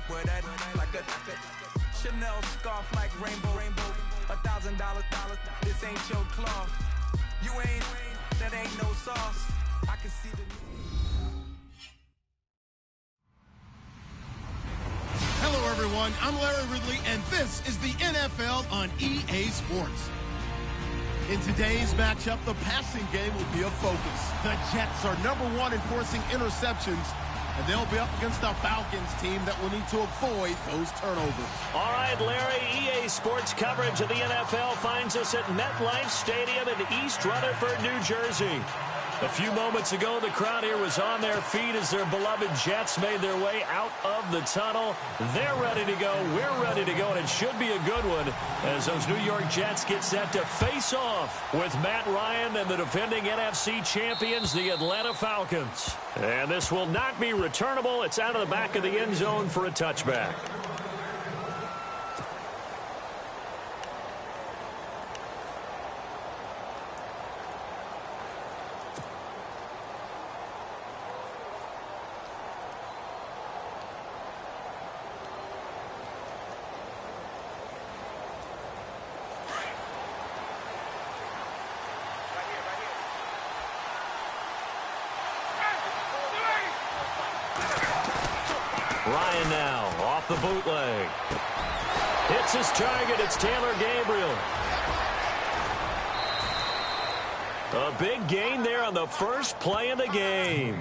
Boy, that like a Chanel scarf like rainbow. $1,000. This ain't your cloth. You ain't, that ain't no sauce. I can see the. Hello, everyone. I'm Larry Ridley, and this is the NFL on EA Sports. In today's matchup, the passing game will be a focus. The Jets are #1 in forcing interceptions, and they'll be up against a Falcons team that will need to avoid those turnovers. All right, Larry, EA Sports coverage of the NFL finds us at MetLife Stadium in East Rutherford, New Jersey. A few moments ago, the crowd here was on their feet as their beloved Jets made their way out of the tunnel. They're ready to go. We're ready to go, and it should be a good one as those New York Jets get set to face off with Matt Ryan and the defending NFC champions, the Atlanta Falcons. And this will not be returnable. It's out of the back of the end zone for a touchback. Ryan now off the bootleg. Hits his target. It's Taylor Gabriel. A big gain there on the first play of the game.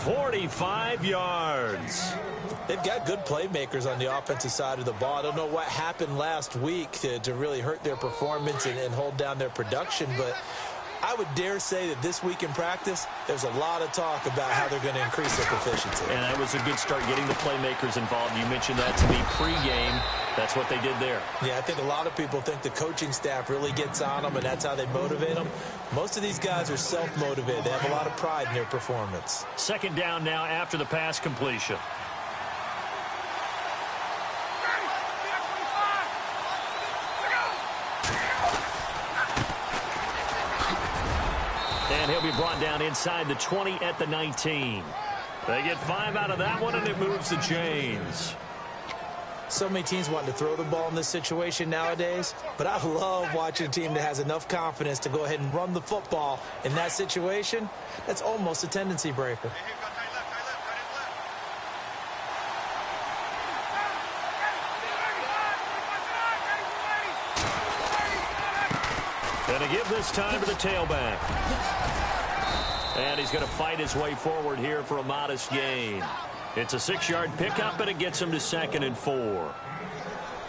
45 yards. They've got good playmakers on the offensive side of the ball. I don't know what happened last week to really hurt their performance and hold down their production, but I would dare say that this week in practice, there's a lot of talk about how they're going to increase their proficiency. And that was a good start, getting the playmakers involved. You mentioned that to me pregame. That's what they did there. Yeah, I think a lot of people think the coaching staff really gets on them, and that's how they motivate them. Most of these guys are self-motivated. They have a lot of pride in their performance. Second down now after the pass completion. And he'll be brought down inside the 20 at the 19. They get 5 out of that one, and it moves the chains. So many teams want to throw the ball in this situation nowadays, but I love watching a team that has enough confidence to go ahead and run the football in that situation. That's almost a tendency breaker. Going to give this time to the tailback. And he's going to fight his way forward here for a modest gain. It's a 6-yard pickup, and it gets him to 2nd and 4.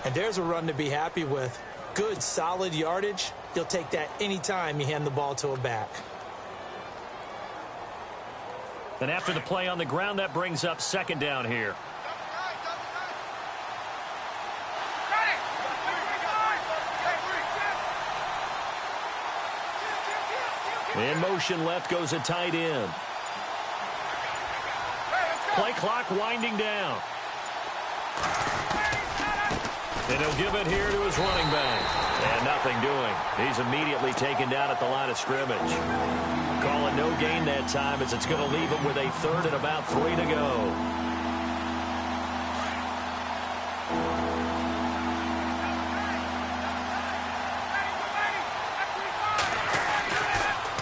And there's a run to be happy with. Good, solid yardage. You'll take that anytime you hand the ball to a back. And after the play on the ground, that brings up 2nd down here. In motion left goes a tight end. Play clock winding down. And he'll give it here to his running back. And nothing doing. He's immediately taken down at the line of scrimmage. Call it no gain that time as it's going to leave him with a 3rd and about 3 to go.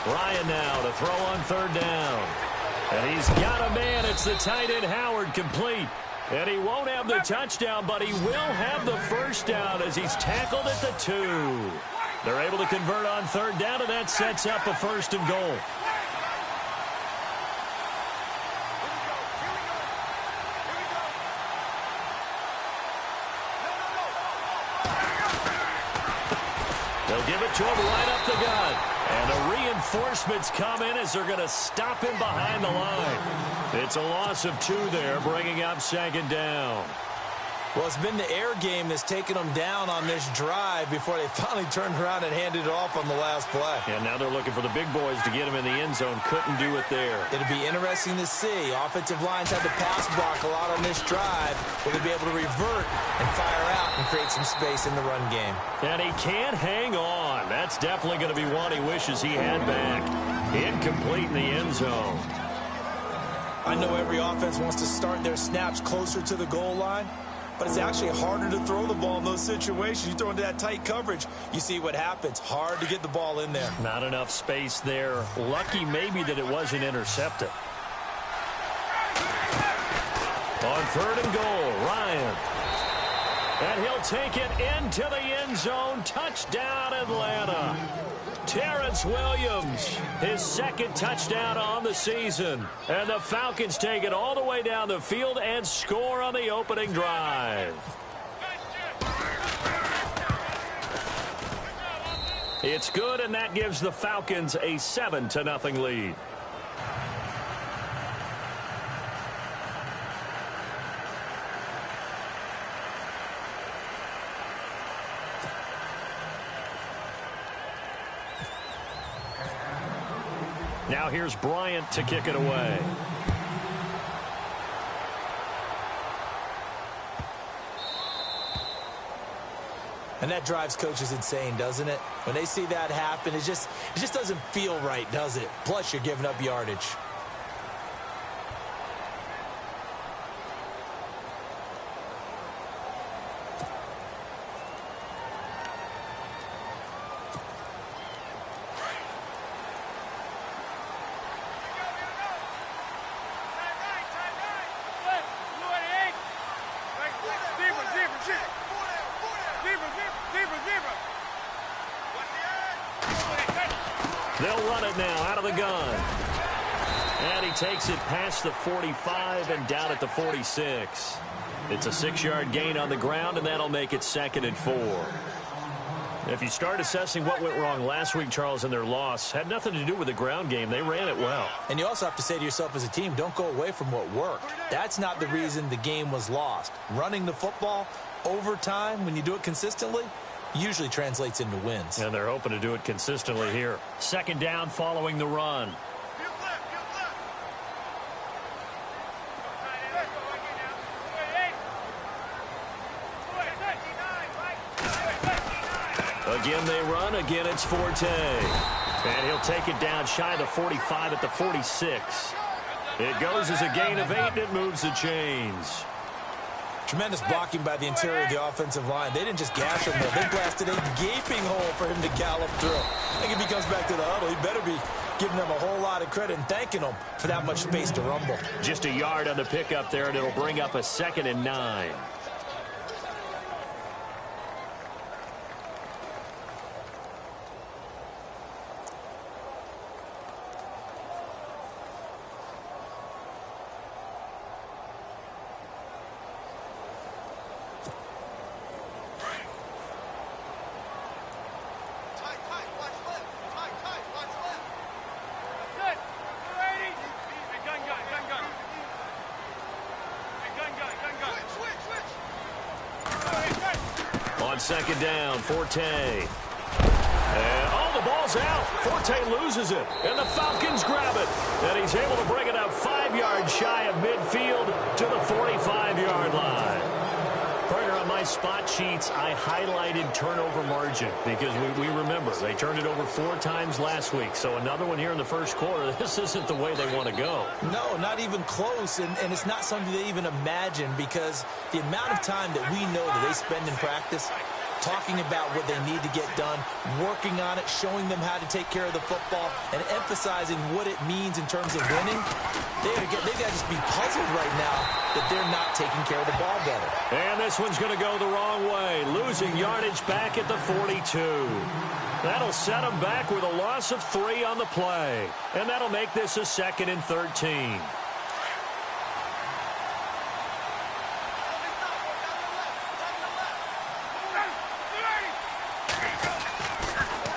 Ryan now to throw on 3rd down. And he's got a man. It's the tight end Howard complete. And he won't have the touchdown, but he will have the first down as he's tackled at the 2. They're able to convert on 3rd down, and that sets up a 1st and goal. They'll give it to him right up the gut. And the reinforcements come in as they're going to stop him behind the line. It's a loss of 2 there, bringing up 2nd down. Well, it's been the air game that's taken them down on this drive before they finally turned around and handed it off on the last play. And now they're looking for the big boys to get him in the end zone. Couldn't do it there. It'll be interesting to see. Offensive lines had to pass block a lot on this drive. Will they be able to revert and fire out and create some space in the run game? And he can't hang on. That's definitely going to be one he wishes he had back. Incomplete in the end zone. I know every offense wants to start their snaps closer to the goal line. but it's actually harder to throw the ball in those situations. You throw into that tight coverage, you see what happens. Hard to get the ball in there. Not enough space there. Lucky maybe that it wasn't intercepted. On 3rd and goal, Ryan. And he'll take it into the end zone. Touchdown, Atlanta. Terrence Williams, his 2nd touchdown on the season. And the Falcons take it all the way down the field and score on the opening drive. It's good, and that gives the Falcons a 7-0 lead. Now here's Bryant to kick it away. And that drives coaches insane, doesn't it? When they see that happen, it just doesn't feel right, does it? Plus, you're giving up yardage. They'll run it now out of the gun. And he takes it past the 45 and down at the 46. It's a 6-yard gain on the ground, and that'll make it 2nd and 4. If you start assessing what went wrong last week, Charles, in their loss, had nothing to do with the ground game. They ran it well. And you also have to say to yourself as a team, don't go away from what worked. That's not the reason the game was lost. Running the football over time, when you do it consistently, usually translates into wins. And they're hoping to do it consistently here. 2nd down following the run. Again they run. Again it's Forte. And he'll take it down shy of the 45 at the 46. It goes as a gain of 8, and it moves the chains. Tremendous blocking by the interior of the offensive line. They didn't just gash him, though. They blasted a gaping hole for him to gallop through. I think if he comes back to the huddle, he better be giving them a whole lot of credit and thanking them for that much space to rumble. Just a yard on the pickup there, and it'll bring up a 2nd and 9. On 2nd down, Forte. And, the ball's out. Forte loses it, and the Falcons grab it. And he's able to bring it up 5 yards shy of midfield to the 45-yard line. Partner, on my spot sheets, I highlighted turnover margin because we remember they turned it over 4 times last week. So another one here in the first quarter. This isn't the way they want to go. No, not even close, and it's not something they even imagine because the amount of time that we know that they spend in practice talking about what they need to get done, working on it, showing them how to take care of the football, and emphasizing what it means in terms of winning. They got to just be puzzled right now that they're not taking care of the ball better. And this one's going to go the wrong way, losing yardage back at the 42. That'll set them back with a loss of 3 on the play, and that'll make this a 2nd and 13.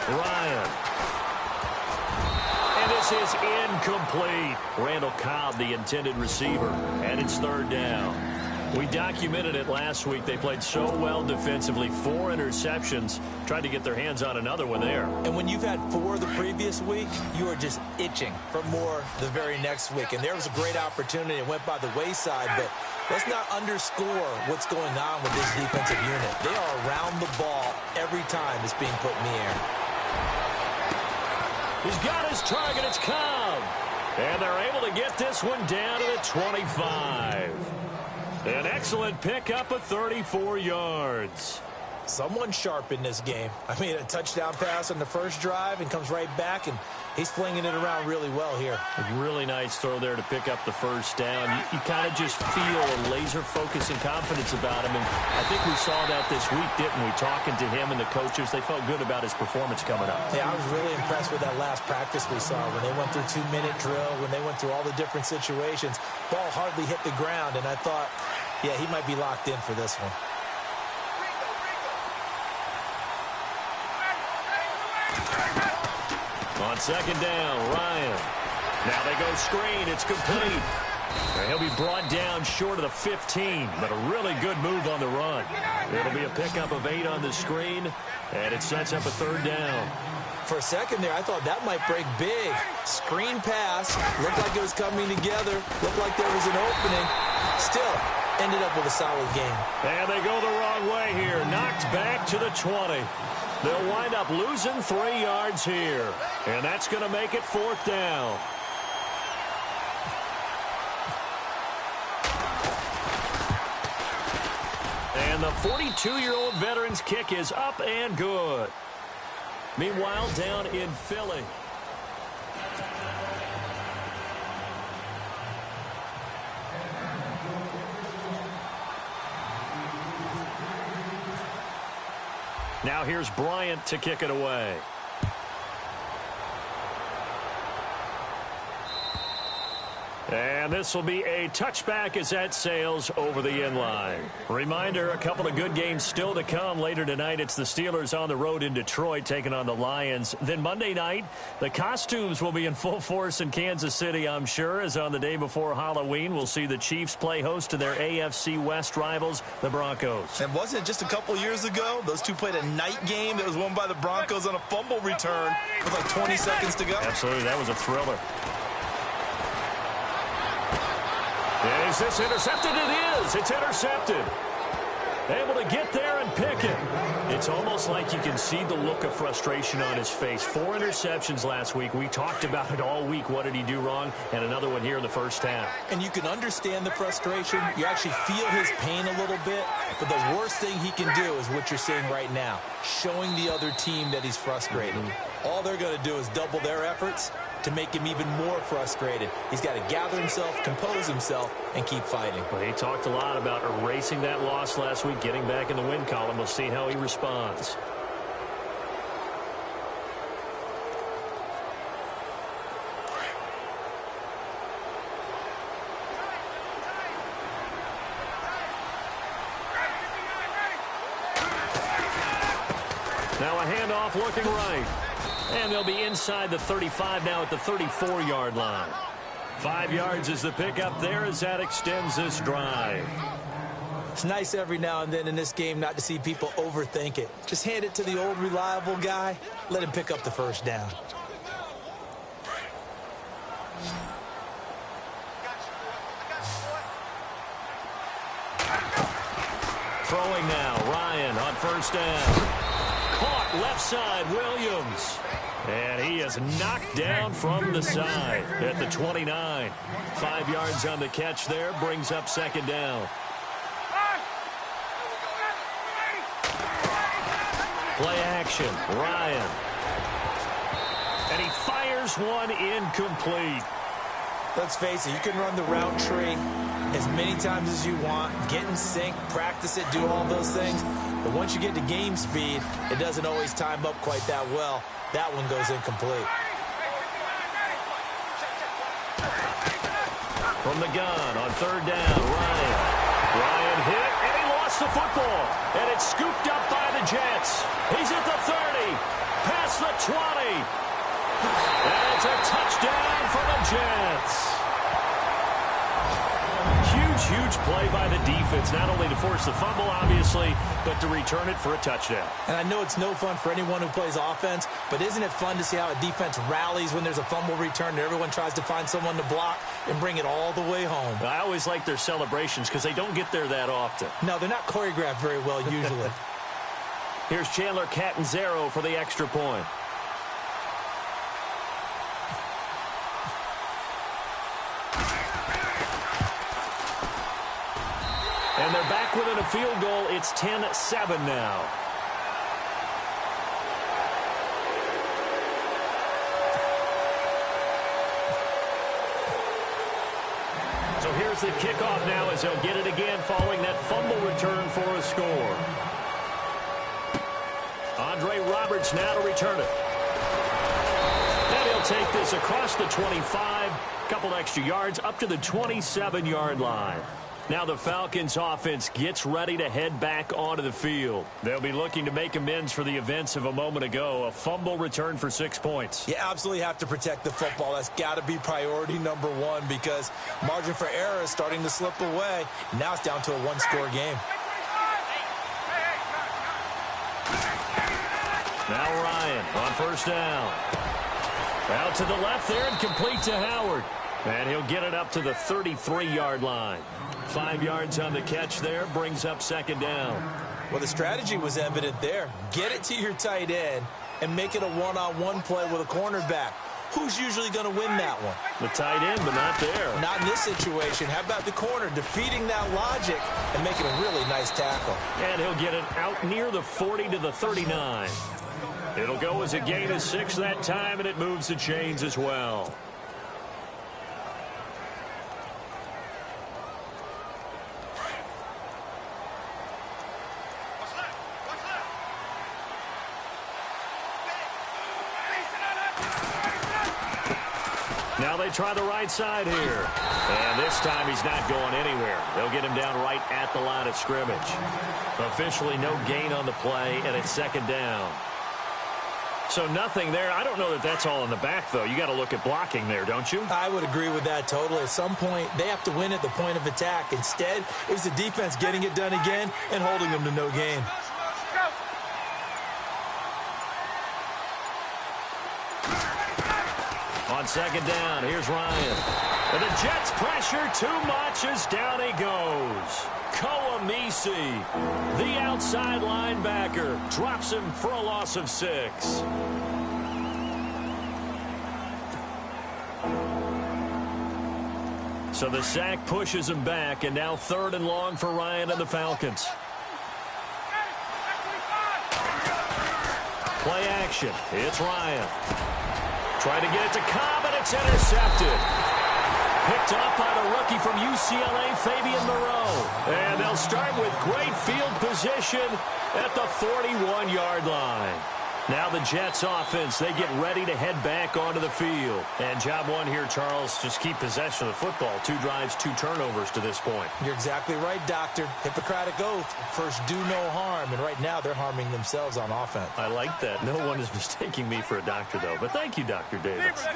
Ryan. And this is incomplete. Randall Cobb, the intended receiver, and it's 3rd down. We documented it last week. They played so well defensively. 4 interceptions. Tried to get their hands on another one there. And when you've had 4 the previous week, you are just itching for more the very next week. And there was a great opportunity. It went by the wayside, but let's not underscore what's going on with this defensive unit. They are around the ball every time it's being put in the air. He's got his target. It's Cobb. And they're able to get this one down to the 25. An excellent pickup of 34 yards. Someone sharp in this game. I mean, a touchdown pass on the first drive and comes right back, and he's flinging it around really well here. A really nice throw there to pick up the first down. You kind of just feel a laser focus and confidence about him, and I think we saw that this week, didn't we? Talking to him and the coaches, they felt good about his performance coming up. Yeah, I was really impressed with that last practice we saw when they went through 2-minute drill, when they went through all the different situations. Ball hardly hit the ground, and I thought, yeah, he might be locked in for this one. On second down, Ryan. Now they go screen. It's complete. He'll be brought down short of the 15, but a really good move on the run. It'll be a pickup of 8 on the screen, and it sets up a third down. For a second there, I thought that might break big. Screen pass. Looked like it was coming together. Looked like there was an opening. Still, ended up with a solid game. And they go the wrong way here. Knocked back to the 20. They'll wind up losing 3 yards here. And that's going to make it fourth down. And the 42-year-old veteran's kick is up and good. Meanwhile, down in Philly. Now here's Bryant to kick it away. And this will be a touchback as that sails over the end line. Reminder, a couple of good games still to come. Later tonight, it's the Steelers on the road in Detroit taking on the Lions. Then Monday night, the costumes will be in full force in Kansas City, I'm sure, as on the day before Halloween, we'll see the Chiefs play host to their AFC West rivals, the Broncos. And wasn't it just a couple years ago, those two played a night game that was won by the Broncos on a fumble return with like 20 seconds to go? Absolutely, that was a thriller. Is this intercepted? It is. It's intercepted. Able to get there and pick it. It's almost like you can see the look of frustration on his face. 4 interceptions last week. We talked about it all week. What did he do wrong? And another one here in the first half. And you can understand the frustration. You actually feel his pain a little bit. But the worst thing he can do is what you're seeing right now, showing the other team that he's frustrated. All they're going to do is double their efforts to make him even more frustrated. He's got to gather himself, compose himself, and keep fighting. Well, he talked a lot about erasing that loss last week, getting back in the win column. We'll see how he responds. Now a handoff looking right. And they'll be inside the 35 now at the 34-yard line. 5 yards is the pickup there as that extends this drive. It's nice every now and then in this game not to see people overthink it. Just hand it to the old reliable guy. Let him pick up the first down. Throwing now, Ryan on first down. Caught left side, Williams. And he is knocked down from the side at the 29. 5 yards on the catch there, brings up second down. Play action, Ryan. And he fires one incomplete. Let's face it, you can run the route tree as many times as you want, get in sync, practice it, do all those things. But once you get to game speed, it doesn't always time up quite that well. That one goes incomplete. From the gun on third down, Ryan. Ryan hit, and he lost the football. And it's scooped up by the Jets. He's at the 30, past the 20. And it's a touchdown for the Jets. Huge play by the defense, not only to force the fumble, obviously, but to return it for a touchdown. And I know it's no fun for anyone who plays offense, but isn't it fun to see how a defense rallies when there's a fumble return and everyone tries to find someone to block and bring it all the way home? I always like their celebrations because they don't get there that often. No, they're not choreographed very well usually. Here's Chandler Catanzaro for the extra point. And they're back within a field goal. It's 10-7 now. So here's the kickoff now as they'll get it again following that fumble return for a score. Andre Roberts now to return it. And he'll take this across the 25, couple extra yards up to the 27-yard line. Now the Falcons offense gets ready to head back onto the field. They'll be looking to make amends for the events of a moment ago. A fumble return for 6 points. You absolutely have to protect the football. That's got to be priority number one because margin for error is starting to slip away. Now it's down to a one-score game. Now Ryan on first down. Out to the left there and complete to Howard. And he'll get it up to the 33-yard line. 5 yards on the catch there, brings up second down. Well, the strategy was evident there. Get it to your tight end and make it a one-on-one play with a cornerback. Who's usually going to win that one? The tight end, but not there. Not in this situation. How about the corner defeating that logic and making a really nice tackle? And he'll get it out near the 40 to the 39. It'll go as a gain of 6 that time, and it moves the chains as well. Now they try the right side here. And this time he's not going anywhere. They'll get him down right at the line of scrimmage. Officially no gain on the play, and it's second down. So nothing there. I don't know that that's all in the back, though. You got to look at blocking there, don't you? I would agree with that totally. At some point, they have to win at the point of attack. Instead, it was the defense getting it done again and holding them to no gain. On second down, here's Ryan. And the Jets pressure too much as down he goes. Koamisi, the outside linebacker, drops him for a loss of 6. So the sack pushes him back, and now 3rd and long for Ryan and the Falcons. Play action. It's Ryan. Trying to get it to Cobb, and it's intercepted. Picked up by the rookie from UCLA, Fabian Moreau. And they'll start with great field position at the 41-yard line. Now the Jets offense, they get ready to head back onto the field. And job one here, Charles, just keep possession of the football. 2 drives, 2 turnovers to this point. You're exactly right, Doctor. Hippocratic oath. First, do no harm. And right now, they're harming themselves on offense. I like that. No one is mistaking me for a doctor, though. But thank you, Dr. Davis.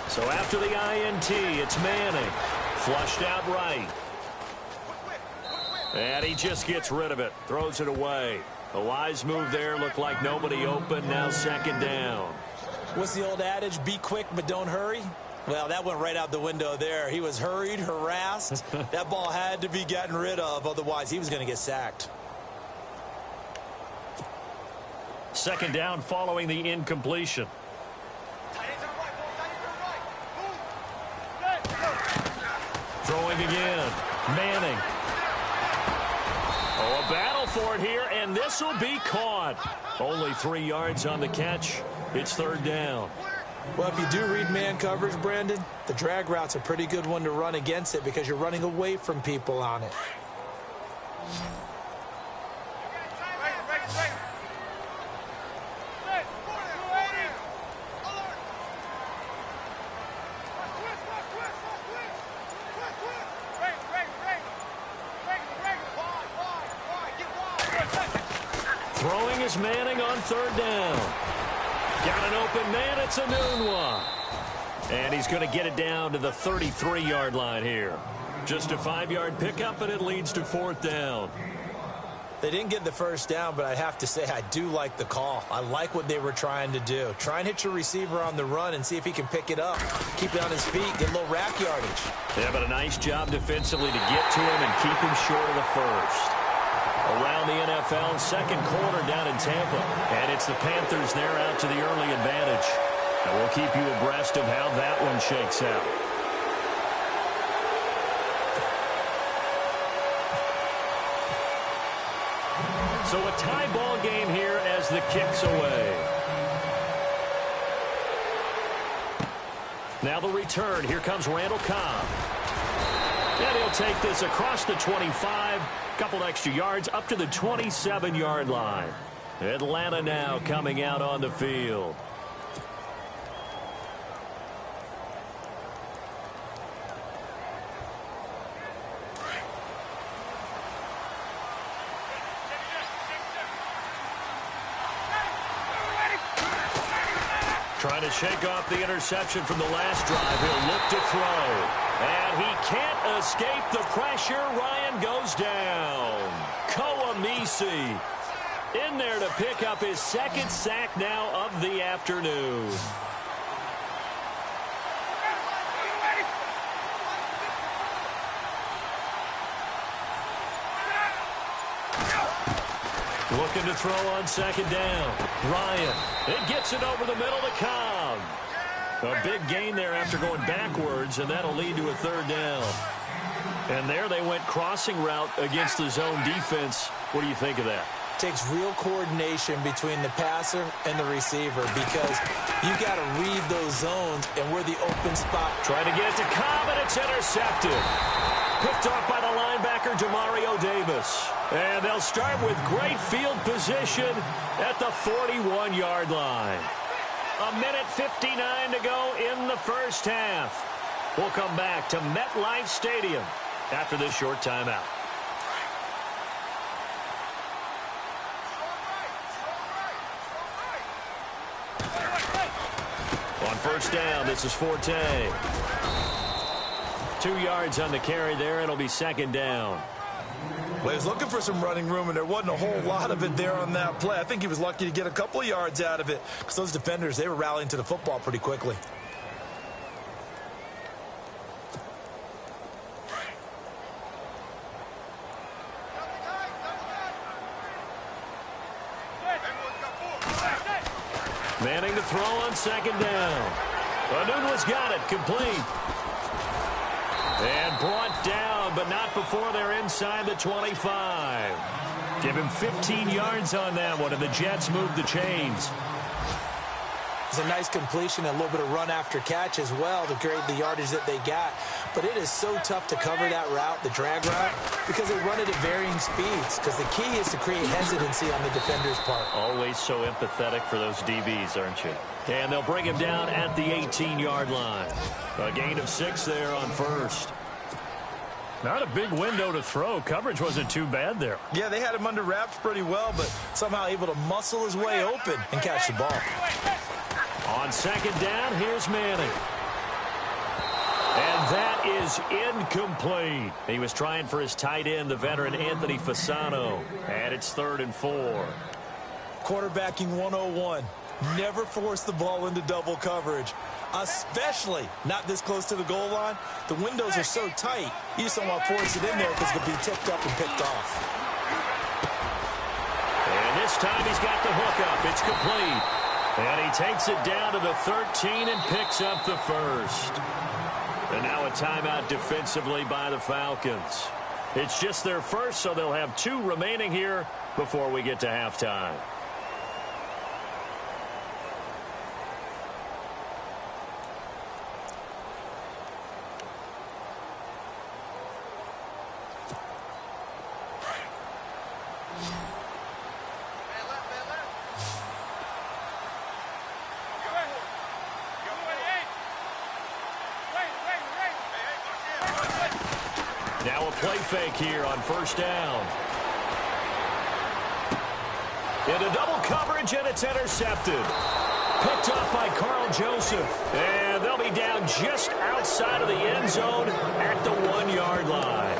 So after the INT, it's Manning. Flushed out right. And he just gets rid of it. Throws it away. A wise move there. Looked like nobody open. Now second down. What's the old adage? Be quick, but don't hurry. Well, that went right out the window there. He was hurried, harassed. That ball had to be gotten rid of. Otherwise, he was going to get sacked. Second down following the incompletion. Throwing again. Manning. Oh, a battle for it here, and this will be caught. Only 3 yards on the catch. It's 3rd down. Well, if you do read man coverage, Brandon, the drag route's a pretty good one to run against it because you're running away from people on it. Throwing is Manning on 3rd down. Got an open man. It's a Nunwa. And he's going to get it down to the 33-yard line here. Just a 5-yard pickup, and it leads to 4th down. They didn't get the first down, but I have to say I do like the call. I like what they were trying to do. Try and hit your receiver on the run and see if he can pick it up. Keep it on his feet, get a little rack yardage. Yeah, but a nice job defensively to get to him and keep him short of the first. Around the NFL, second quarter down in Tampa. And it's the Panthers there out to the early advantage. And we'll keep you abreast of how that one shakes out. So a tie ball game here as the kick's away. Now the return. Here comes Randall Cobb. And he'll take this across the 25. Couple extra yards up to the 27-yard line. Atlanta now coming out on the field. Trying to shake off the interception from the last drive. He'll look to throw. And he can't escape the pressure. Ryan goes down. Koamisi in there to pick up his second sack now of the afternoon. Looking to throw on second down. Ryan, it gets it over the middle to Cobb. A big gain there after going backwards, and that'll lead to a third down. And there they went crossing route against the zone defense. What do you think of that? Takes real coordination between the passer and the receiver because you got to read those zones, and we're the open spot. Trying to get it to Cobb, and it's intercepted. Picked off by the linebacker, Demario Davis. And they'll start with great field position at the 41-yard line. 1:59 to go in the first half. We'll come back to MetLife Stadium after this short timeout. On first down, this is Forte. 2 yards on the carry there. It'll be second down. Well, he was looking for some running room, and there wasn't a whole lot of it there on that play. I think he was lucky to get a couple of yards out of it because those defenders, they were rallying to the football pretty quickly. Manning to throw on second down. Anunua's got it, complete. And brought down, but not before they're inside the 25. Give him 15 yards on that one, and the Jets move the chains. It's a nice completion, a little bit of run after catch as well to create the yardage that they got. But it is so tough to cover that route, the drag route, because they run it at varying speeds. Because the key is to create hesitancy on the defender's part. Always so empathetic for those DBs, aren't you? And they'll bring him down at the 18-yard line. A gain of 6 there on first. Not a big window to throw. Coverage wasn't too bad there. Yeah, they had him under wraps pretty well, but somehow able to muscle his way open and catch the ball. On second down, here's Manning. And that is incomplete. He was trying for his tight end, the veteran Anthony Fasano. And it's 3rd and 4. Quarterbacking 101. Never force the ball into double coverage, especially not this close to the goal line. The windows are so tight, you just don't want to force it in there because it'll be tipped up and picked off. And this time he's got the hook up. It's complete. And he takes it down to the 13 and picks up the first. And now a timeout defensively by the Falcons. It's just their first, so they'll have 2 remaining here before we get to halftime. Now a play fake here on first down. Into double coverage, and it's intercepted. Picked up by Carl Joseph. And they'll be down just outside of the end zone at the 1-yard line.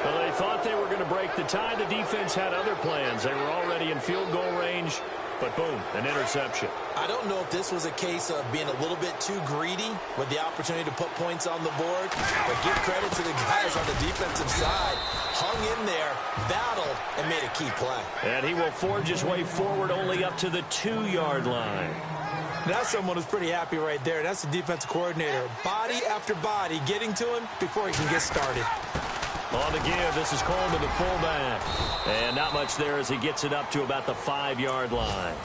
Well, they thought they were going to break the tie. The defense had other plans. They were already in field goal range. But boom, an interception. I don't know if this was a case of being a little bit too greedy with the opportunity to put points on the board, but give credit to the guys on the defensive side. Hung in there, battled, and made a key play. And he will forge his way forward only up to the 2-yard line. That's someone who's pretty happy right there. That's the defensive coordinator. Body after body getting to him before he can get started. On the give, this is Coleman, the fullback. And not much there as he gets it up to about the 5-yard line.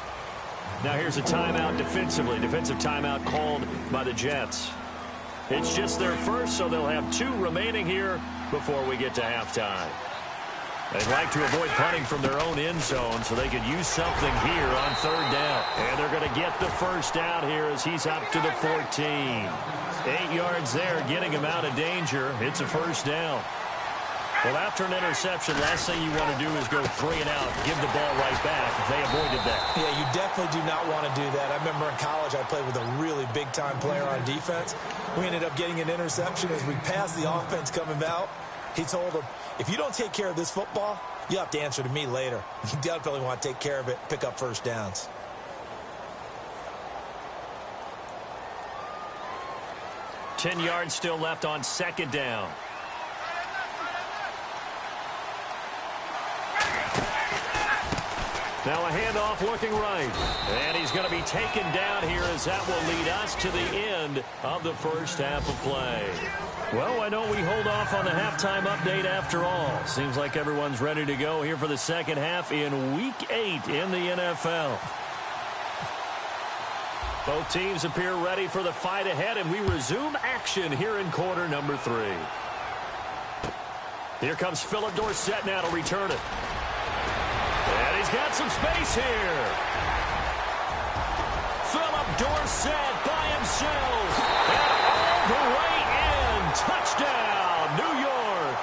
Now here's a timeout defensively. Defensive timeout called by the Jets. It's just their first, so they'll have 2 remaining here before we get to halftime. They'd like to avoid punting from their own end zone so they could use something here on 3rd down. And they're going to get the first down here as he's up to the 14. 8 yards there, getting him out of danger. It's a first down. Well, after an interception, last thing you want to do is go 3 and out, give the ball right back. They avoided that. Yeah, you definitely do not want to do that. I remember in college I played with a really big-time player on defense. We ended up getting an interception as we passed the offense coming out. He told him, if you don't take care of this football, you have to answer to me later. You definitely want to take care of it, pick up first downs. Ten yards still left on 2nd down. Now a handoff looking right. And he's going to be taken down here as that will lead us to the end of the first half of play. Well, why don't we hold off on the halftime update after all? Seems like everyone's ready to go here for the second half in Week 8 in the NFL. Both teams appear ready for the fight ahead, and we resume action here in quarter number 3. Here comes Philip Dorsett now to return it. And he's got some space here. Philip Dorsett by himself. And all the way in. Touchdown, New York.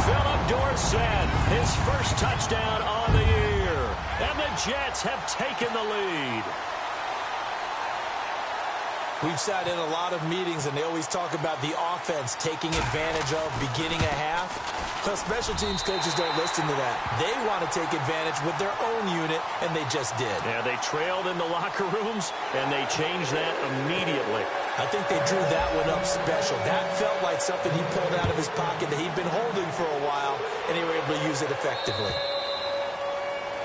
Philip Dorsett, his first touchdown on the year. And the Jets have taken the lead. We've sat in a lot of meetings, and they always talk about the offense taking advantage of beginning a half. But special teams coaches don't listen to that. They want to take advantage with their own unit, and they just did. Yeah, they trailed in the locker rooms, and they changed that immediately. I think they drew that one up special. That felt like something he pulled out of his pocket that he'd been holding for a while, and they were able to use it effectively.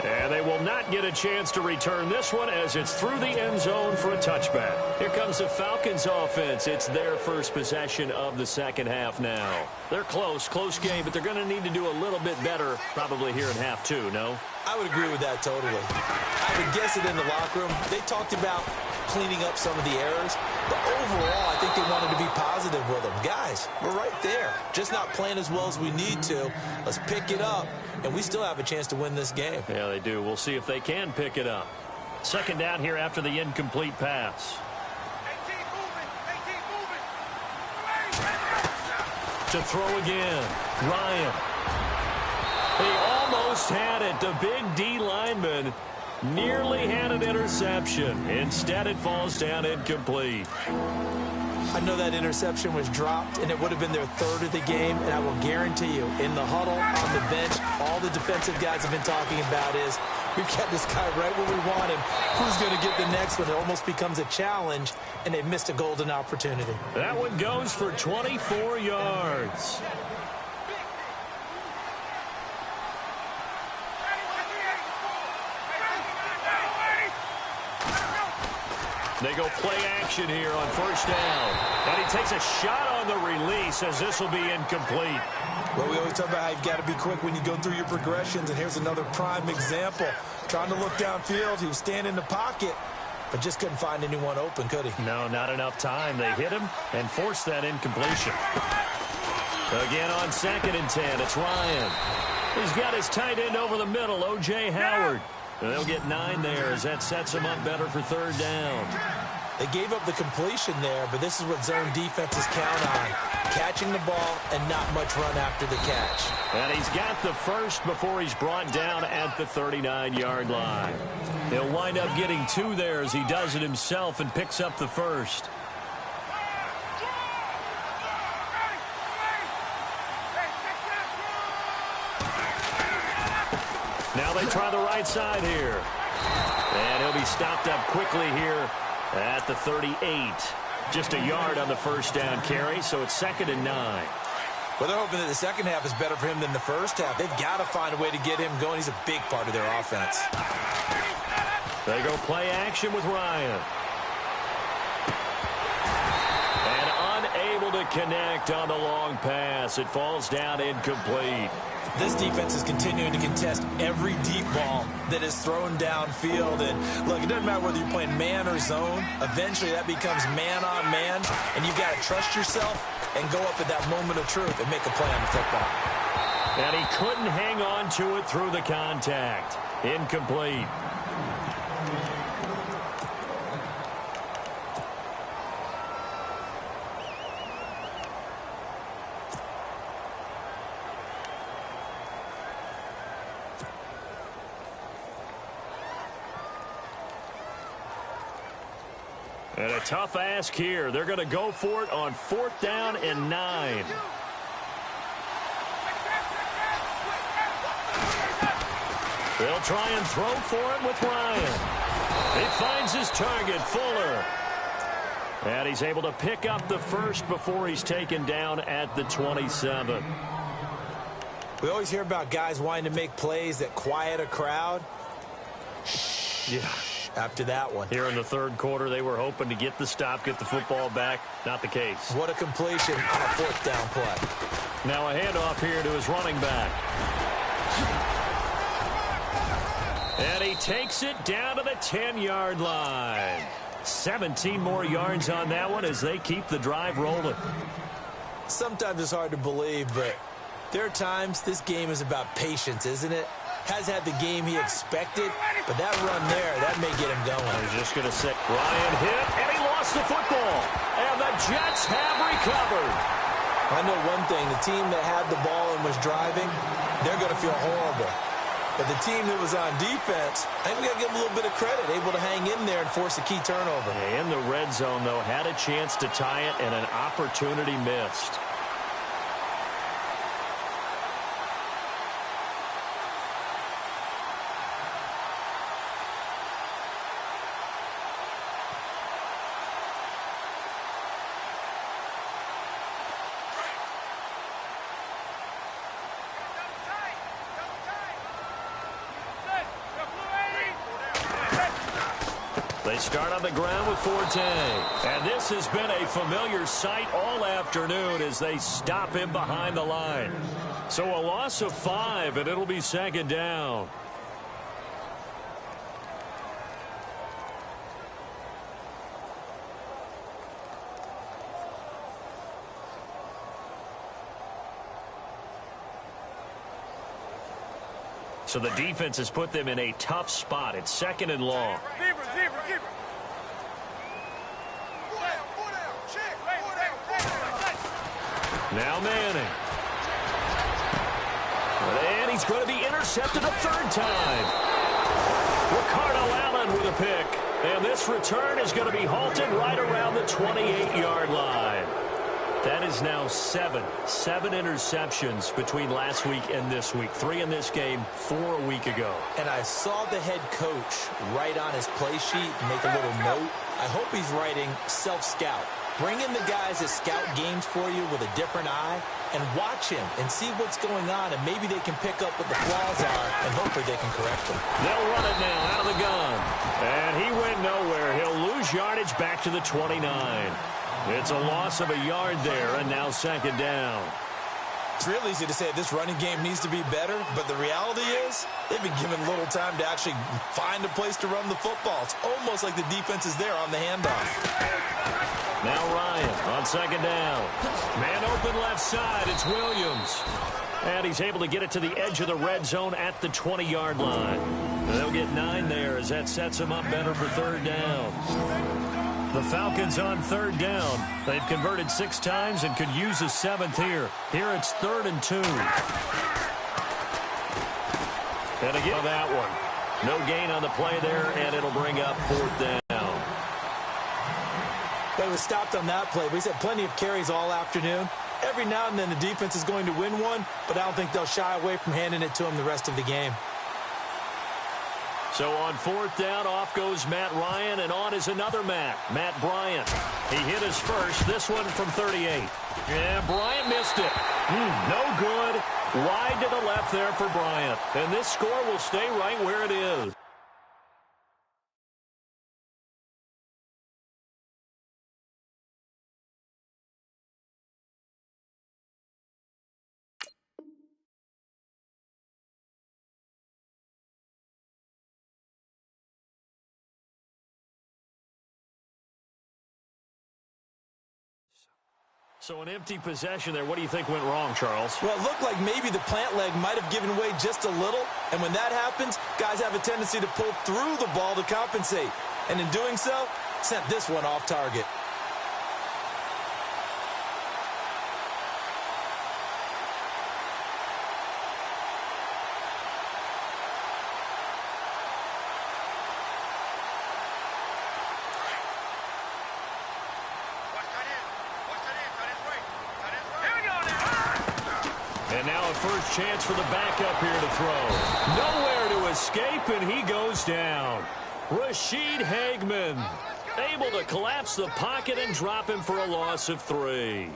And they will not get a chance to return this one as it's through the end zone for a touchback. Here comes the Falcons offense. It's their first possession of the second half now. They're close game, but they're going to need to do a little bit better probably here in half 2, no? I would agree with that totally. I would guess it in the locker room. They talked about cleaning up some of the errors, but overall I think they wanted to be positive with them. Guys, we're right there. Just not playing as well as we need to. Let's pick it up, and we still have a chance to win this game. Yeah, they do. We'll see if they can pick it up. Second down here after the incomplete pass. To throw again, Ryan. He almost had it. The big D lineman nearly had an interception. Instead, it falls down incomplete. I know that interception was dropped, and it would have been their 3rd of the game, and I will guarantee you, in the huddle, on the bench, all the defensive guys have been talking about is, we've got this guy right where we want him. Who's going to get the next one? It almost becomes a challenge, and they've missed a golden opportunity. That one goes for 24 yards. They go play action here on first down. And he takes a shot on the release as this will be incomplete. Well, we always talk about how you've got to be quick when you go through your progressions, and here's another prime example. Trying to look downfield, he was standing in the pocket, but just couldn't find anyone open, could he? No, not enough time. They hit him and forced that incompletion. Again on 2nd and 10, it's Ryan. He's got his tight end over the middle, O.J. Howard. They'll get 9 there as that sets them up better for 3rd down. They gave up the completion there, but this is what zone defenses count on. Catching the ball and not much run after the catch. And he's got the first before he's brought down at the 39-yard line. He'll wind up getting 2 there as he does it himself and picks up the first. Now they try the right side here. And he'll be stopped up quickly here at the 38. Just a yard on the first down carry, so it's 2nd and 9. Well, they're hoping that the second half is better for him than the first half. They've got to find a way to get him going. He's a big part of their offense. They go play action with Ryan. to connect on the long pass. It falls down incomplete. This defense is continuing to contest every deep ball that is thrown downfield. And, look, it doesn't matter whether you're playing man or zone. Eventually, that becomes man on man, and you've got to trust yourself and go up at that moment of truth and make a play on the football. And he couldn't hang on to it through the contact. Incomplete. And a tough ask here. They're going to go for it on 4th down and 9. They'll try and throw for it with Ryan. He finds his target, Fuller. And he's able to pick up the first before he's taken down at the 27. We always hear about guys wanting to make plays that quiet a crowd. Yeah. After that one. Here in the 3rd quarter, they were hoping to get the stop, get the football back. Not the case. What a completion on a 4th down play. Now a handoff here to his running back. And he takes it down to the 10-yard line. 17 more yards on that one as they keep the drive rolling. Sometimes it's hard to believe, but there are times this game is about patience, isn't it? Has had the game he expected, but that run there, that may get him going. I was just going to say, Ryan hit, and he lost the football. And the Jets have recovered. I know one thing, the team that had the ball and was driving, they're going to feel horrible. But the team that was on defense, I think we got to give them a little bit of credit, able to hang in there and force a key turnover. In the red zone, though, had a chance to tie it, and an opportunity missed. They start on the ground with Forte. And this has been a familiar sight all afternoon as they stop him behind the line. So a loss of 5, and it'll be 2nd down. So the defense has put them in a tough spot. It's 2nd and long. Now Manning. And he's going to be intercepted a 3rd time. Ricardo Allen with a pick. And this return is going to be halted right around the 28-yard line. That is now 7 interceptions between last week and this week. 3 in this game, 4 a week ago. And I saw the head coach write on his play sheet and make a little note. I hope he's writing self-scout. Bring in the guys that scout games for you with a different eye and watch him and see what's going on, and maybe they can pick up what the flaws are, and hopefully they can correct them. They'll run it now out of the gun. And he went nowhere. He'll lose yardage back to the 29. It's a loss of a yard there, and now 2nd down. It's real easy to say this running game needs to be better, but the reality is they've been given little time to actually find a place to run the football. It's almost like the defense is there on the handoff. Now Ryan on 2nd down. Man open left side. It's Williams. And he's able to get it to the edge of the red zone at the 20-yard line. And they'll get 9 there as that sets them up better for 3rd down. The Falcons on 3rd down. They've converted 6 times and could use a 7th here. Here it's 3rd and 2. And again, that one. No gain on the play there, and it'll bring up 4th down. They was stopped on that play. He's had plenty of carries all afternoon. Every now and then the defense is going to win one, but I don't think they'll shy away from handing it to him the rest of the game. So on 4th down, off goes Matt Ryan, and on is another Matt Bryant. He hit his first, this one from 38. Yeah, Bryant missed it. No good. Wide to the left there for Bryant. And this score will stay right where it is. So an empty possession there. What do you think went wrong, Charles? Well, it looked like maybe the plant leg might have given way just a little. And when that happens, guys have a tendency to pull through the ball to compensate. And in doing so, sent this one off target. And now a first chance for the backup here to throw. Nowhere to escape, and he goes down. Rashid Hageman able to collapse the pocket and drop him for a loss of 3.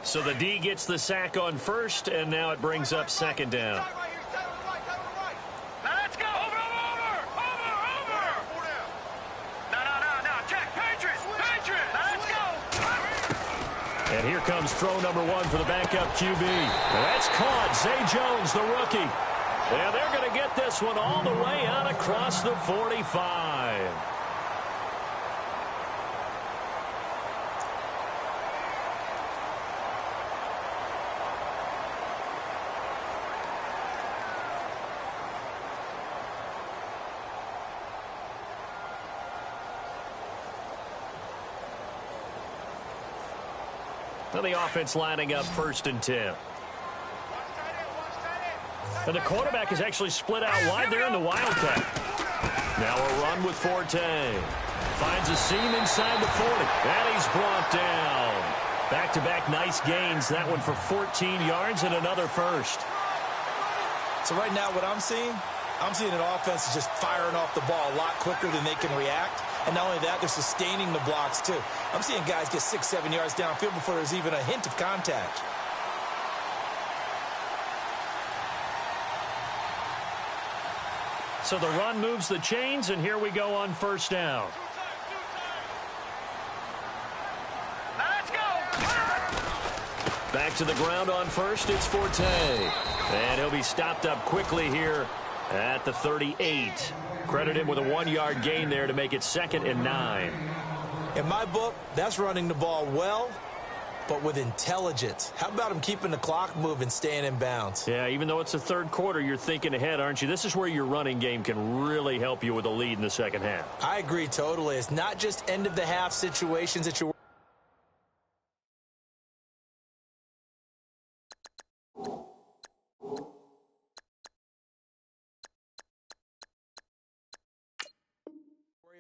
So the D gets the sack on first, and now it brings up second down. Let's go! Over! No, check! Patriots! Let's go! And here comes throw number 1 for the backup QB. That's caught. Zay Jones, the rookie. And they're going to get this one all the way out across the 45. And the offense lining up 1st and 10. And the quarterback is actually split out wide there in the Wildcat. Now a run with Forte. Finds a seam inside the 40. And he's brought down. Back-to-back nice gains. That one for 14 yards and another first. So right now what I'm seeing an offense that's just firing off the ball a lot quicker than they can react. And not only that, they're sustaining the blocks, too. I'm seeing guys get 6-7 yards downfield before there's even a hint of contact. So the run moves the chains, and here we go on first down. Let's go! Back to the ground on first, it's Forte. And he'll be stopped up quickly here at the 38. Credit him with a 1-yard gain there to make it 2nd and 9. In my book, that's running the ball well, but with intelligence. How about him keeping the clock moving, staying in bounds? Yeah, even though it's the 3rd quarter, you're thinking ahead, aren't you? This is where your running game can really help you with a lead in the second half. I agree totally. It's not just end-of-the-half situations that you're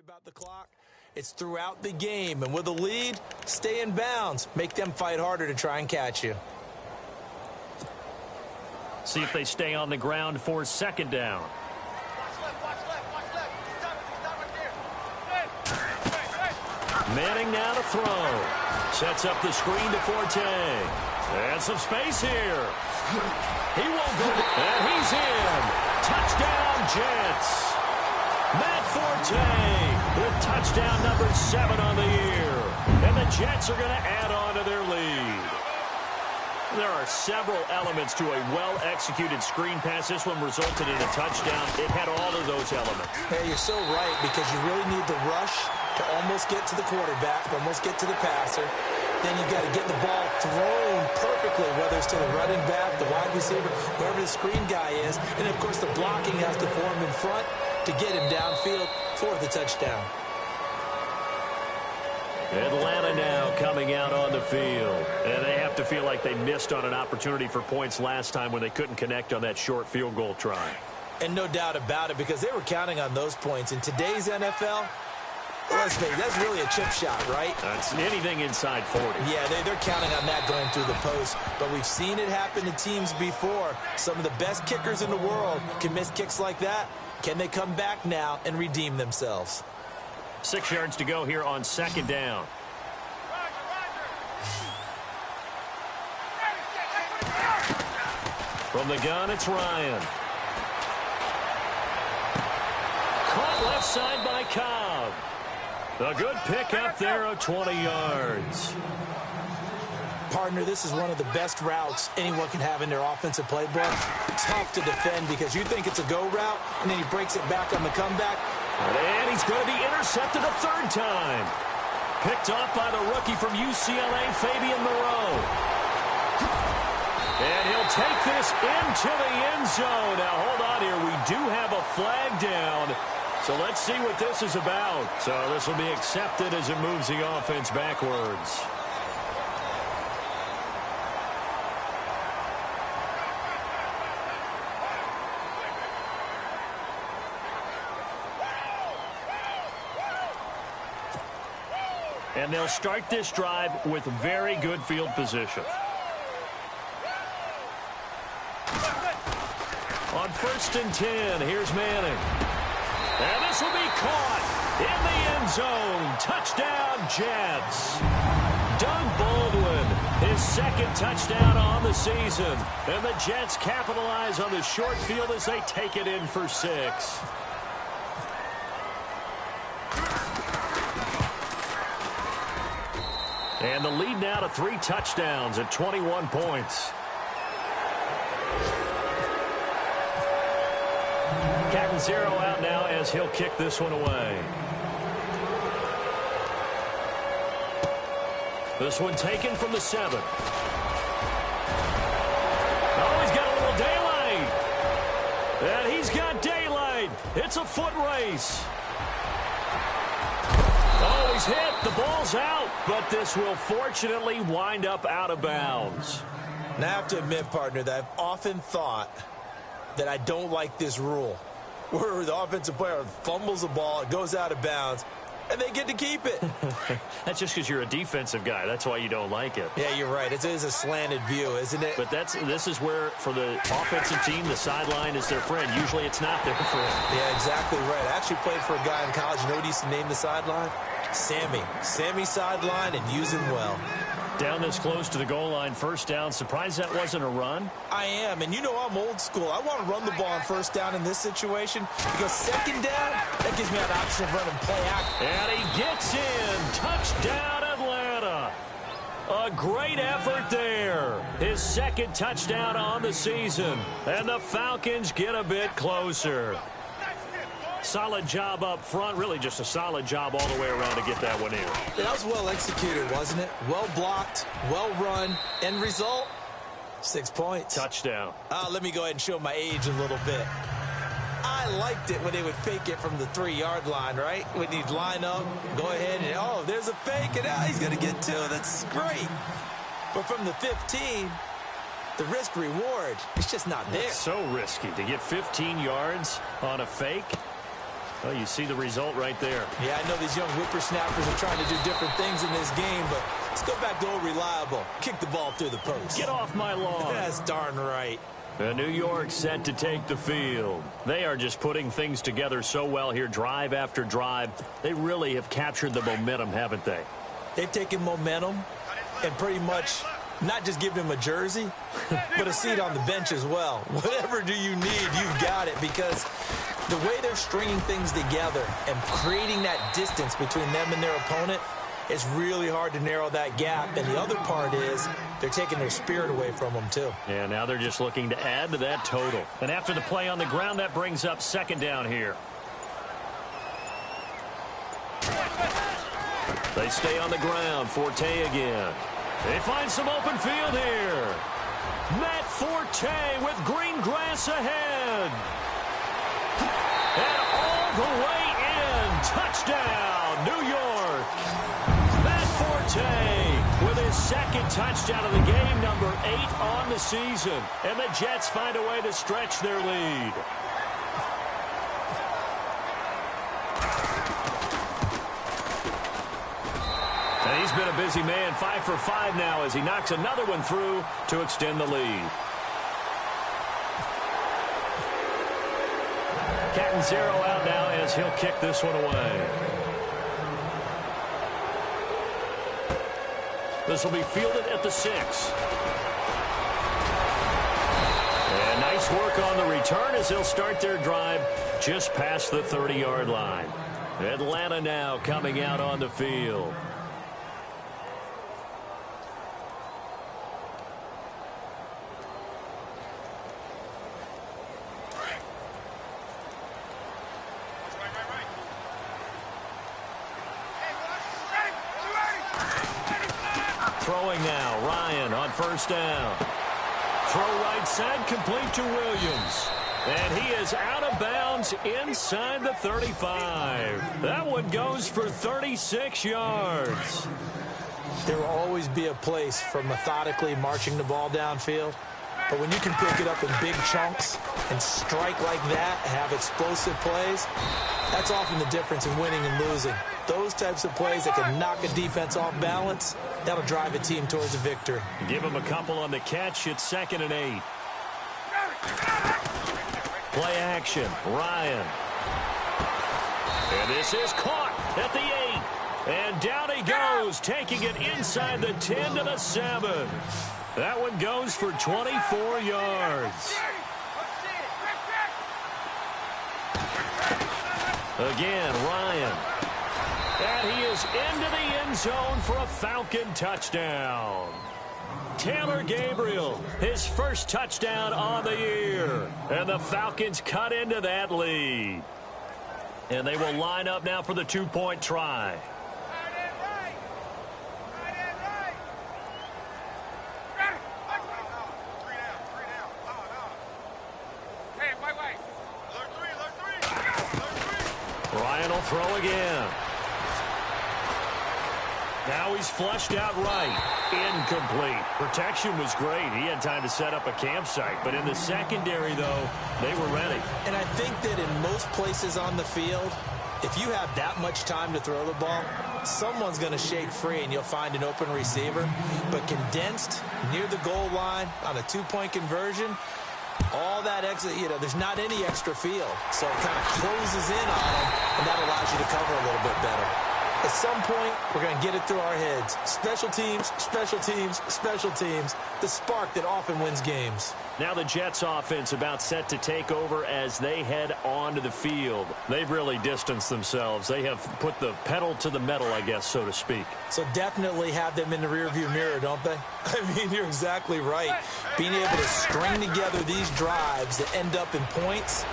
about the clock. It's throughout the game, and with a lead, stay in bounds. Make them fight harder to try and catch you. See if they stay on the ground for 2nd down. Watch left. Stop right there. Manning now to throw. Sets up the screen to Forte. And some space here. He won't go. And he's in. Touchdown, Jets. Matt Forte with touchdown number 7 on the year. And the Jets are going to add on to their lead. There are several elements to a well-executed screen pass. This one resulted in a touchdown. It had all of those elements. Hey, you're so right, because you really need the rush to almost get to the quarterback, almost get to the passer. Then you've got to get the ball thrown perfectly, whether it's to the running back, the wide receiver, wherever the screen guy is. And, of course, the blocking has to form in front to get him downfield for the touchdown. Atlanta now coming out on the field. And they have to feel like they missed on an opportunity for points last time when they couldn't connect on that short field goal try. And no doubt about it, because they were counting on those points. In today's NFL, let's face it, that's really a chip shot, right? That's anything inside 40. Yeah, they're counting on that going through the post. But we've seen it happen to teams before. Some of the best kickers in the world can miss kicks like that. Can they come back now and redeem themselves? 6 yards to go here on 2nd down. From the gun, it's Ryan. Caught left side by Cobb. A good pickup there of 20 yards. Partner, this is one of the best routes anyone can have in their offensive playbook. Tough to defend because you think it's a go route, and then he breaks it back on the comeback. And he's going to be intercepted a third time. Picked off by the rookie from UCLA, Fabian Moreau. And he'll take this into the end zone. Now, hold on here. We do have a flag down. So let's see what this is about. So this will be accepted as it moves the offense backwards. And they'll start this drive with very good field position. On 1st and 10, here's Manning. And this will be caught in the end zone. Touchdown, Jets. Doug Baldwin, his second touchdown on the season. And the Jets capitalize on the short field as they take it in for 6. And the lead now to 3 touchdowns at 21 points. Catanzaro out now as he'll kick this one away. This one taken from the 7. Oh, he's got a little daylight. And he's got daylight. It's a foot race. Oh, he's hit. The ball's out. But this will fortunately wind up out of bounds. Now, I have to admit, partner, that I've often thought that I don't like this rule, where the offensive player fumbles the ball, it goes out of bounds, and they get to keep it. That's just because you're a defensive guy. That's why you don't like it. Yeah, you're right. It is a slanted view, isn't it? But this is where, for the offensive team, the sideline is their friend. Usually it's not their friend. Yeah, exactly right. I actually played for a guy in college. You know what he used to name the sideline? Sammy. Sammy sideline, and use him well. Down this close to the goal line, 1st down. Surprised that wasn't a run? I am, and you know I'm old school. I want to run the ball on 1st down in this situation because 2nd down, that gives me an option of running play action. And he gets in. Touchdown, Atlanta. A great effort there. His 2nd touchdown on the season. And the Falcons get a bit closer. Solid job up front. Really just a solid job all the way around to get that one in. That was well executed, wasn't it? Well blocked, well run. End result, 6 points. Touchdown. Let me go ahead and show my age a little bit. I liked it when they would fake it from the 3-yard line, right? When he'd line up, go ahead and, oh, there's a fake, and now he's going to get 2. That's great. But from the 15, the risk-reward, it's just not there. It's so risky to get 15 yards on a fake. Well, you see the result right there. Yeah, I know these young whippersnappers are trying to do different things in this game, but let's go back to old reliable. Kick the ball through the post. Get off my lawn. That's darn right. New York set to take the field. They are just putting things together so well here, drive after drive. They really have captured the momentum, haven't they? They've taken momentum and pretty much not just given him a jersey, but a seat on the bench as well. Whatever do you need, you've got it, because the way they're stringing things together and creating that distance between them and their opponent, it's really hard to narrow that gap. And the other part is they're taking their spirit away from them, too. Yeah, now they're just looking to add to that total. And after the play on the ground, that brings up 2nd down here. They stay on the ground. Forte again. They find some open field here. Matt Forte with green grass ahead. And all the way in. Touchdown, New York. Matt Forte with his 2nd touchdown of the game, number 8 on the season. And the Jets find a way to stretch their lead. And he's been a busy man, 5 for 5 now as he knocks another one through to extend the lead. Catanzaro out now as he'll kick this one away. This will be fielded at the 6. And Nice work on the return as they'll start their drive just past the 30-yard line. Atlanta now coming out on the field. Throwing now, Ryan on first down. Throw right side, complete to Williams. And he is out of bounds inside the 35. That one goes for 36 yards. There will always be a place for methodically marching the ball downfield. But when you can pick it up in big chunks and strike like that, have explosive plays, that's often the difference in winning and losing. Those types of plays that can knock a defense off balance, that'll drive a team towards a victory. Give him a couple on the catch. It's 2nd and 8. Play action, Ryan. And this is caught at the 8. And down he goes, taking it inside the 10 to the 7. That one goes for 24 yards. Again, Ryan. And he is into the end zone for a Falcon touchdown. Taylor Gabriel, his first touchdown on the year. And the Falcons cut into that lead. And they will line up now for the 2-point try. Ryan will throw again. Now he's flushed out right. Incomplete. Protection was great. He had time to set up a campsite. But in the secondary, though, they were ready. And I think that in most places on the field, if you have that much time to throw the ball, someone's going to shake free and you'll find an open receiver. But condensed near the goal line on a 2-point conversion, all that exit, there's not any extra field. So it kind of closes in on them, and that allows you to cover a little bit better. At some point, we're going to get it through our heads. Special teams, special teams, special teams. The spark that often wins games. Now the Jets offense about set to take over as they head onto the field. They've really distanced themselves. They have put the pedal to the metal, I guess, so to speak. So definitely have them in the rearview mirror, don't they? I mean, you're exactly right. Being able to string together these drives that end up in points,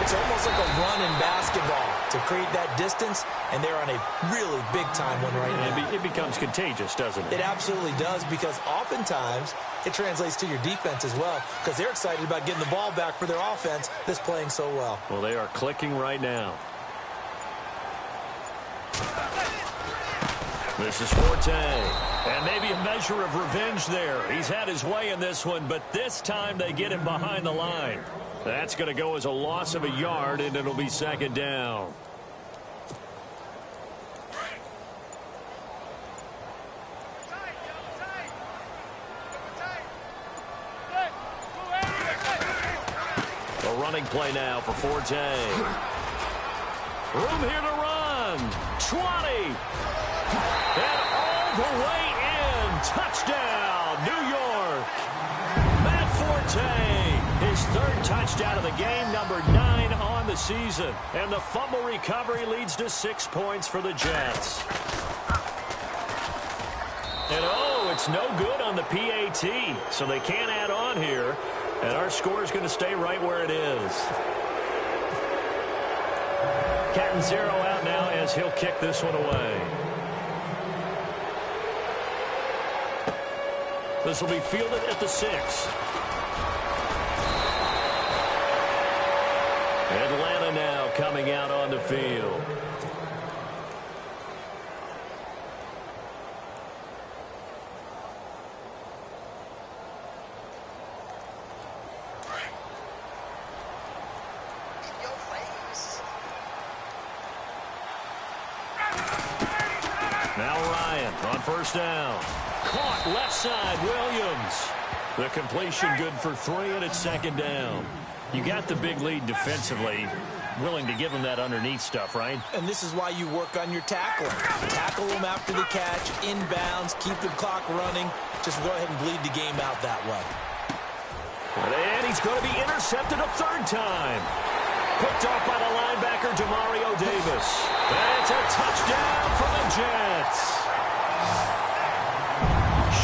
it's almost like a run in basketball to create that distance, and they're on a really big-time one right now. It becomes contagious, doesn't it? It absolutely does, because oftentimes it translates to your defense as well, because they're excited about getting the ball back for their offense that's playing so well. Well, they are clicking right now. This is Forte. And maybe a measure of revenge there. He's had his way in this one, but this time they get him behind the line. That's going to go as a loss of a yard, and it'll be 2nd down. A running play now for Forte. Room here to run. 20. And all the way in. Touchdown, New York. Matt Forte, his 3rd touchdown of the game, number 9 on the season. And the fumble recovery leads to 6 points for the Jets. And it's no good on the PAT, so they can't add on here. And our score is going to stay right where it is. Cat and 0 out now as he'll kick this one away. This will be fielded at the 6. Atlanta now coming out on the field. Now Ryan on first down. Caught left side, Williams. The completion good for 3, and it's 2nd down. You got the big lead defensively. Willing to give them that underneath stuff, right? And this is why you work on your tackling. Tackle them after the catch, inbounds, keep the clock running. Just go ahead and bleed the game out that way. And he's going to be intercepted a third time. Picked off by the linebacker, Demario Davis. And it's a touchdown for the Jets.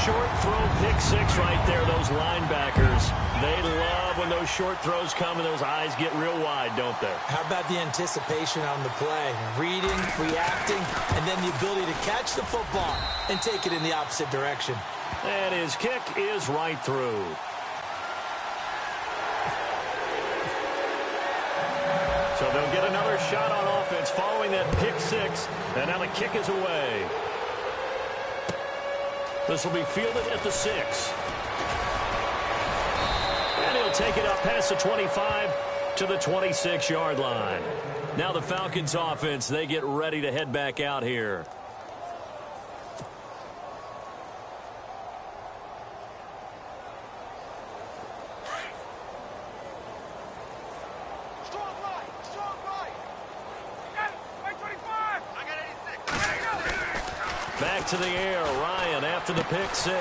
Short throw pick six right there, those linebackers. They love when those short throws come and those eyes get real wide, don't they? How about the anticipation on the play? Reading, reacting, and then the ability to catch the football and take it in the opposite direction. And his kick is right through. So they'll get another shot on offense following that pick six, and now the kick is away. This will be fielded at the 6. And he'll take it up past the 25 to the 26-yard line. Now the Falcons offense, they get ready to head back out here. Back to the air, Ryan after the pick six.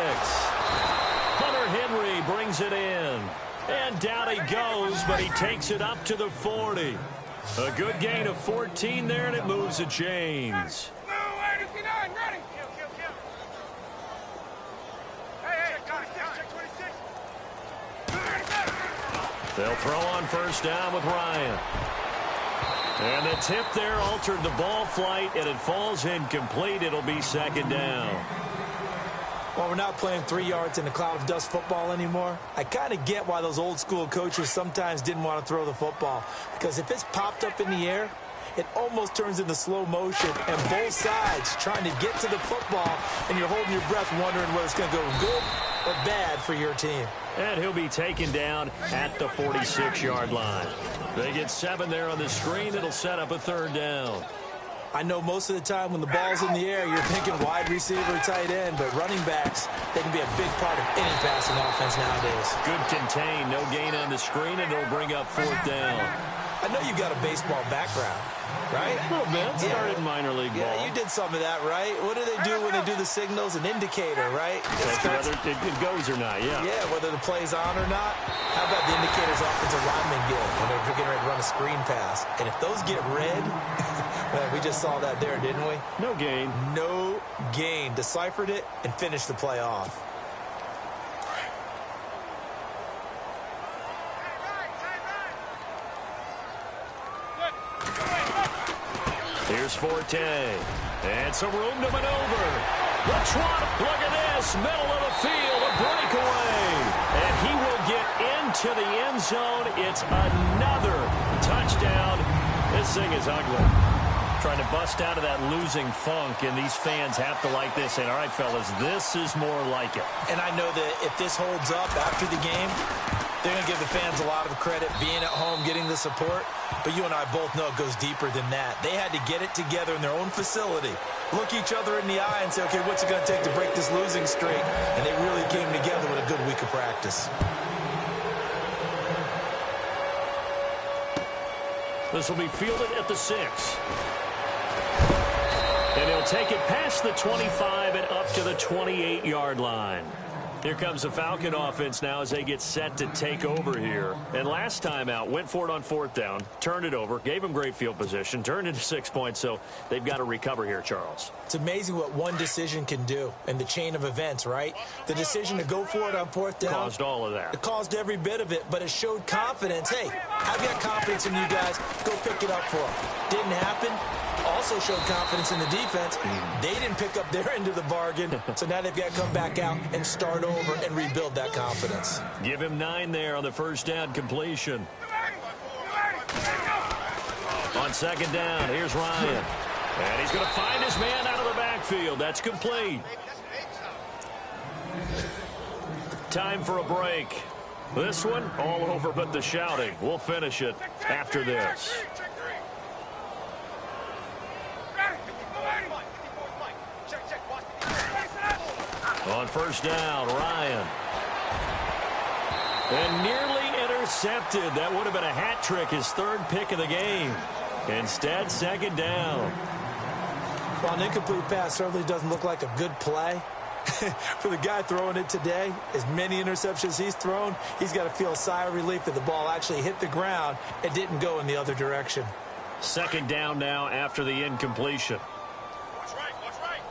Hunter Henry brings it in. And down he goes, but he takes it up to the 40. A good gain of 14 there, and it moves the chains. They'll throw on first down with Ryan. And the tip there altered the ball flight, and it falls incomplete. It'll be second down. Well, we're not playing 3 yards in a cloud of dust football anymore. I kind of get why those old school coaches sometimes didn't want to throw the football. Because if it's popped up in the air, it almost turns into slow motion, and both sides trying to get to the football, and you're holding your breath wondering whether it's going to go good or bad for your team. And he'll be taken down at the 46-yard line. They get 7 there on the screen. It'll set up a third down. I know most of the time when the ball's in the air, you're thinking wide receiver, tight end, but running backs, they can be a big part of any passing offense nowadays. Good contain, no gain on the screen, and it'll bring up fourth down. I know you've got a baseball background, right? A little bit. Started minor league ball. Yeah, you did some of that, right? What do they do when they do the signals? An indicator, right? That's whether it goes or not, yeah. Yeah, whether the play's on or not. How about the indicators offensive linemen get when they're getting ready to run a screen pass? And if those get red, well, we just saw that there, didn't we? No gain. No gain. Deciphered it and finished the play off. Here's Forte. And some room to maneuver. The trot. Look at this. Middle of the field. A breakaway. And he will get into the end zone. It's another touchdown. This thing is ugly. Trying to bust out of that losing funk, and these fans have to like this. And all right, fellas, this is more like it. And I know that if this holds up after the game, they're going to give the fans a lot of credit being at home, getting the support. But you and I both know it goes deeper than that. They had to get it together in their own facility, look each other in the eye and say, okay, what's it going to take to break this losing streak? And they really came together with a good week of practice. This will be fielded at the 6. And he'll take it past the 25 and up to the 28-yard line. Here comes the Falcon offense now as they get set to take over here. And last time out, went for it on fourth down, turned it over, gave them great field position, turned into 6 points, so they've got to recover here, Charles. It's amazing what one decision can do in the chain of events, right? The decision to go for it on fourth down. Caused all of that. It caused every bit of it, but it showed confidence. Hey, I've got confidence in you guys. Go pick it up for them. Didn't happen. Also showed confidence in the defense. They didn't pick up their end of the bargain, so now they've got to come back out and start over and rebuild that confidence. Give him 9 there on the first down completion. On second down, here's Ryan. And he's going to find his man out of the backfield. That's complete. Time for a break. This one, all over but the shouting. We'll finish it after this. On first down, Ryan. And nearly intercepted. That would have been a hat trick, his third pick of the game. Instead, second down. Well, an incomplete pass certainly doesn't look like a good play, For the guy throwing it today, as many interceptions he's thrown, he's got to feel a sigh of relief that the ball actually hit the ground and didn't go in the other direction. Second down now after the incompletion. Watch right, watch right.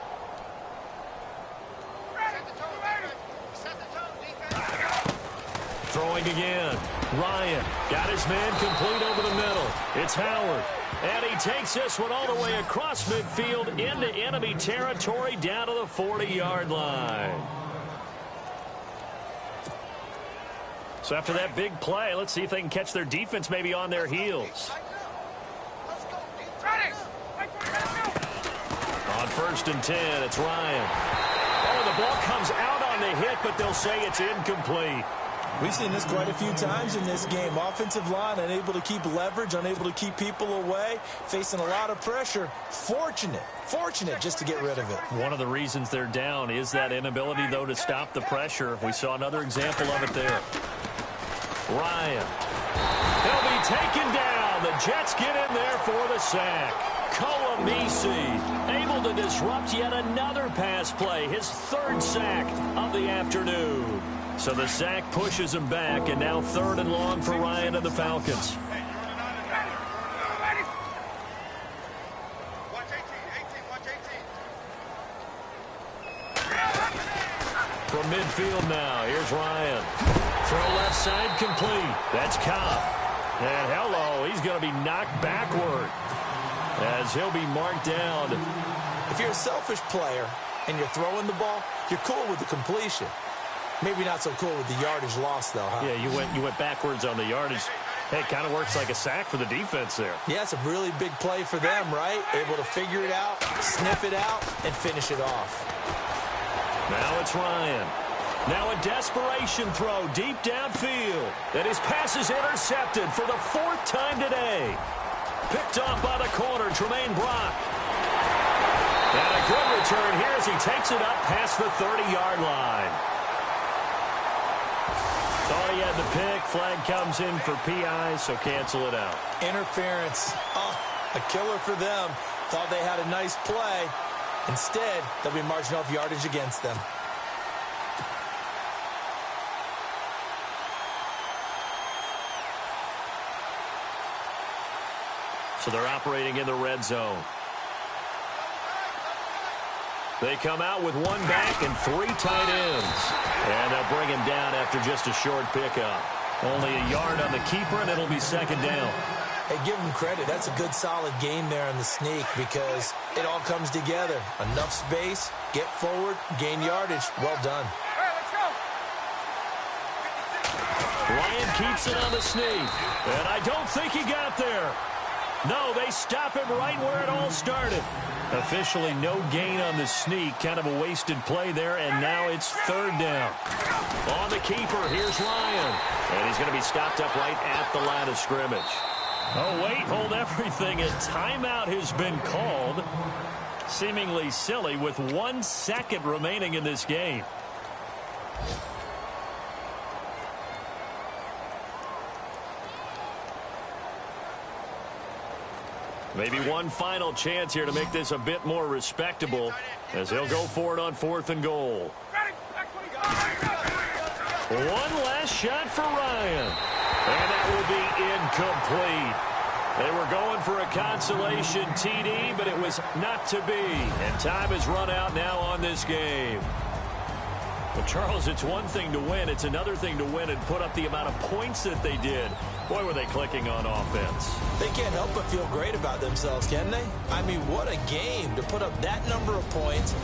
Set the tone, defense. Throwing again. Ryan got his man complete over the middle. It's Howard. And he takes this one all the way across midfield into enemy territory down to the 40-yard line. So after that big play, let's see if they can catch their defense maybe on their heels. On 1st and 10, it's Ryan. Oh, the ball comes out on the hit, but they'll say it's incomplete. We've seen this quite a few times in this game. Offensive line unable to keep leverage, unable to keep people away, facing a lot of pressure. Fortunate just to get rid of it. One of the reasons they're down is that inability, though, to stop the pressure. We saw another example of it there. Ryan. He'll be taken down. The Jets get in there for the sack. Koamisi able to disrupt yet another pass play. His 3rd sack of the afternoon. So the sack pushes him back, and now 3rd and long for Ryan and the Falcons. Watch 18, watch 18. From midfield now, here's Ryan. Throw left side complete. That's Cobb. And hello, he's going to be knocked backward as he'll be marked down. If you're a selfish player and you're throwing the ball, you're cool with the completion. Maybe not so cool with the yardage loss, though, huh? Yeah, you went backwards on the yardage. Hey, it kind of works like a sack for the defense there. Yeah, it's a really big play for them, right? Able to figure it out, sniff it out, and finish it off. Now it's Ryan. Now a desperation throw deep downfield. And his pass is intercepted for the 4th time today. Picked off by the corner, Tremaine Brock. And a good return here as he takes it up past the 30-yard line. Thought he had the pick. Flag comes in for PI, so cancel it out. Interference. Oh, a killer for them. Thought they had a nice play. Instead, they'll be marching off yardage against them. So they're operating in the red zone. They come out with 1 back and 3 tight ends. And they'll bring him down after just a short pickup. Only a yard on the keeper, and it'll be 2nd down. Hey, give him credit. That's a good, solid game there on the sneak because it all comes together. Enough space, get forward, gain yardage. Well done. All right, let's go. Ryan keeps it on the sneak. And I don't think he got there. No, they stop him right where it all started. Officially no gain on the sneak. Kind of a wasted play there, and now it's 3rd down. On the keeper, here's Ryan. And he's going to be stopped up right at the line of scrimmage. Oh, wait, hold everything. A timeout has been called. Seemingly silly with 1 second remaining in this game. Maybe one final chance here to make this a bit more respectable as he'll go for it on 4th and goal. One last shot for Ryan. And that will be incomplete. They were going for a consolation TD, but it was not to be. And time has run out now on this game. Well, Charles, it's one thing to win. It's another thing to win and put up the amount of points that they did. Boy, were they clicking on offense. They can't help but feel great about themselves, can they? I mean, what a game to put up that number of points.